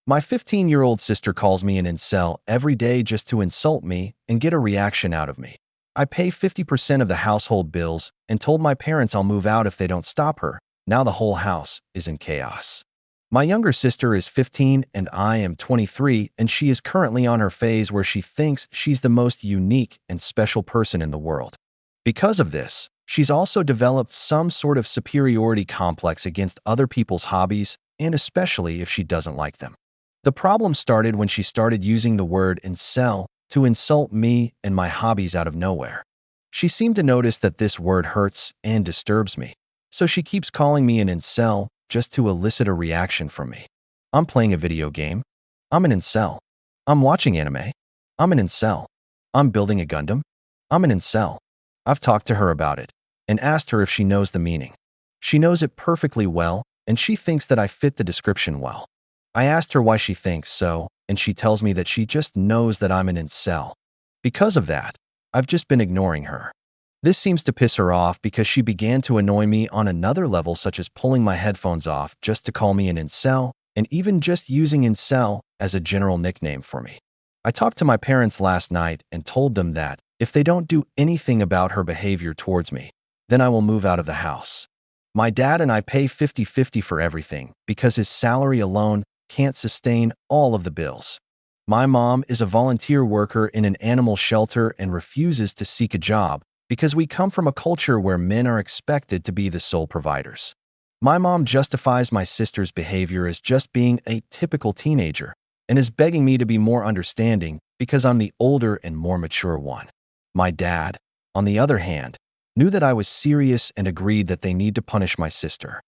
My 15-year-old sister calls me an incel every day just to insult me and get a reaction out of me. I pay 50% of the household bills and told my parents I'll move out if they don't stop her. Now the whole house is in chaos. My younger sister is 15 and I am 23, and she is currently on her phase where she thinks she's the most unique and special person in the world. Because of this, she's also developed some sort of superiority complex against other people's hobbies, and especially if she doesn't like them. The problem started when she started using the word incel to insult me and my hobbies out of nowhere. She seemed to notice that this word hurts and disturbs me, so she keeps calling me an incel just to elicit a reaction from me. I'm playing a video game. I'm an incel. I'm watching anime. I'm an incel. I'm building a Gundam. I'm an incel. I've talked to her about it and asked her if she knows the meaning. She knows it perfectly well, and she thinks that I fit the description well. I asked her why she thinks so, and she tells me that she just knows that I'm an incel. Because of that, I've just been ignoring her. This seems to piss her off because she began to annoy me on another level, such as pulling my headphones off just to call me an incel, and even just using incel as a general nickname for me. I talked to my parents last night and told them that if they don't do anything about her behavior towards me, then I will move out of the house. My dad and I pay 50-50 for everything because his salary alone can't sustain all of the bills. My mom is a volunteer worker in an animal shelter and refuses to seek a job because we come from a culture where men are expected to be the sole providers. My mom justifies my sister's behavior as just being a typical teenager and is begging me to be more understanding because I'm the older and more mature one. My dad, on the other hand, knew that I was serious and agreed that they need to punish my sister.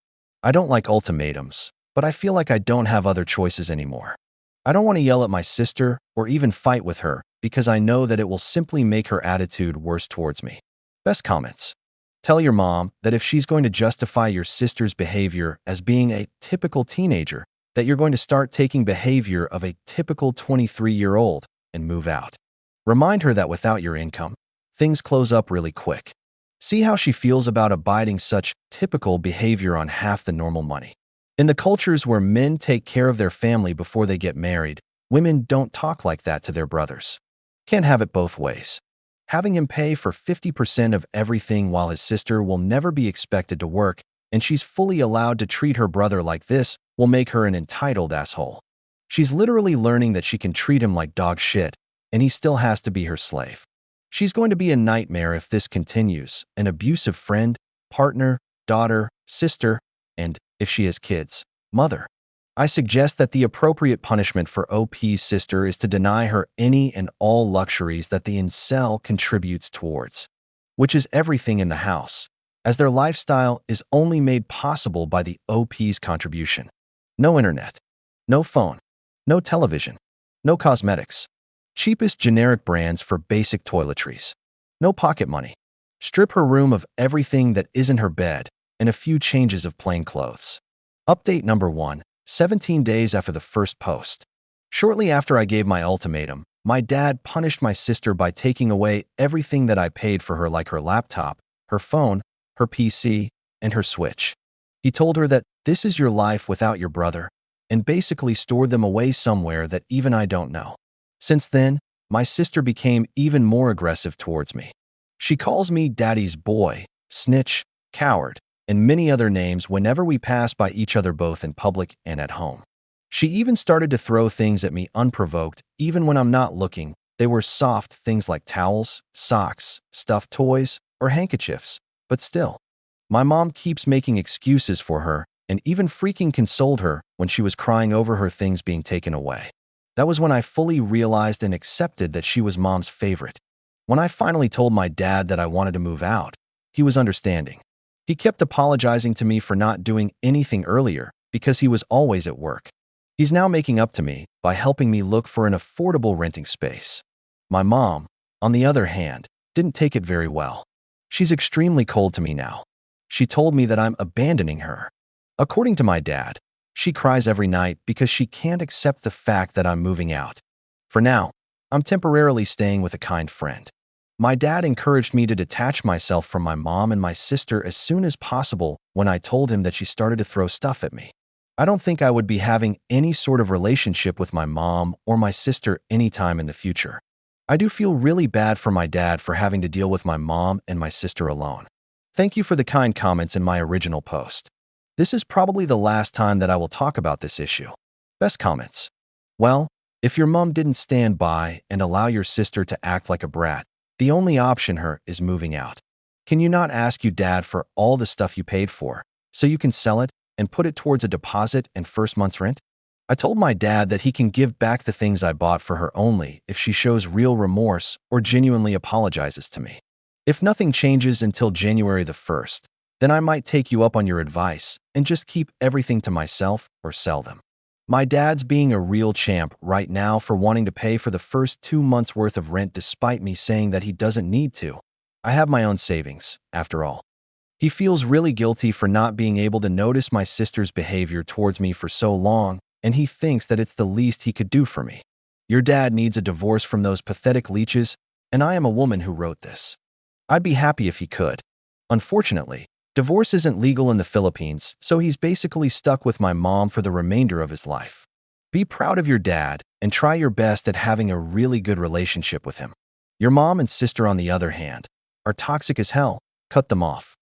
I don't like ultimatums, but I feel like I don't have other choices anymore. I don't want to yell at my sister or even fight with her because I know that it will simply make her attitude worse towards me. Best comments. Tell your mom that if she's going to justify your sister's behavior as being a typical teenager, that you're going to start taking behavior of a typical 23-year-old and move out. Remind her that without your income, things close up really quick. See how she feels about abiding such typical behavior on half the normal money. In the cultures where men take care of their family before they get married, women don't talk like that to their brothers. Can't have it both ways. Having him pay for 50% of everything while his sister will never be expected to work, and she's fully allowed to treat her brother like this, will make her an entitled asshole. She's literally learning that she can treat him like dog shit, and he still has to be her slave. She's going to be a nightmare if this continues, an abusive friend, partner, daughter, sister, and, if she has kids, mother. I suggest that the appropriate punishment for OP's sister is to deny her any and all luxuries that the incel contributes towards, which is everything in the house, as their lifestyle is only made possible by the OP's contribution. No internet, no phone, no television, no cosmetics, cheapest generic brands for basic toiletries, no pocket money. Strip her room of everything that isn't her bed and a few changes of plain clothes. Update number 1. 17 days after the first post. Shortly after I gave my ultimatum, my dad punished my sister by taking away everything that I paid for her, like her laptop, her phone, her PC, and her Switch. He told her that this is your life without your brother, and basically stored them away somewhere that even I don't know. Since then, my sister became even more aggressive towards me. She calls me daddy's boy, snitch, coward, and many other names whenever we pass by each other, both in public and at home. She even started to throw things at me unprovoked, even when I'm not looking. They were soft things like towels, socks, stuffed toys, or handkerchiefs, but still. My mom keeps making excuses for her and even freaking consoled her when she was crying over her things being taken away. That was when I fully realized and accepted that she was mom's favorite. When I finally told my dad that I wanted to move out, he was understanding. He kept apologizing to me for not doing anything earlier because he was always at work. He's now making up to me by helping me look for an affordable renting space. My mom, on the other hand, didn't take it very well. She's extremely cold to me now. She told me that I'm abandoning her. According to my dad, she cries every night because she can't accept the fact that I'm moving out. For now, I'm temporarily staying with a kind friend. My dad encouraged me to detach myself from my mom and my sister as soon as possible when I told him that she started to throw stuff at me. I don't think I would be having any sort of relationship with my mom or my sister anytime in the future. I do feel really bad for my dad for having to deal with my mom and my sister alone. Thank you for the kind comments in my original post. This is probably the last time that I will talk about this issue. Best comments. Well, if your mom didn't stand by and allow your sister to act like a brat, the only option her is moving out. Can you not ask your dad for all the stuff you paid for so you can sell it and put it towards a deposit and first month's rent? I told my dad that he can give back the things I bought for her only if she shows real remorse or genuinely apologizes to me. If nothing changes until January the 1st, then I might take you up on your advice and just keep everything to myself or sell them. My dad's being a real champ right now for wanting to pay for the first 2 months' worth of rent despite me saying that he doesn't need to. I have my own savings, after all. He feels really guilty for not being able to notice my sister's behavior towards me for so long, and he thinks that it's the least he could do for me. Your dad needs a divorce from those pathetic leeches, and I am a woman who wrote this. I'd be happy if he could. Unfortunately, divorce isn't legal in the Philippines, so he's basically stuck with my mom for the remainder of his life. Be proud of your dad and try your best at having a really good relationship with him. Your mom and sister, on the other hand, are toxic as hell. Cut them off.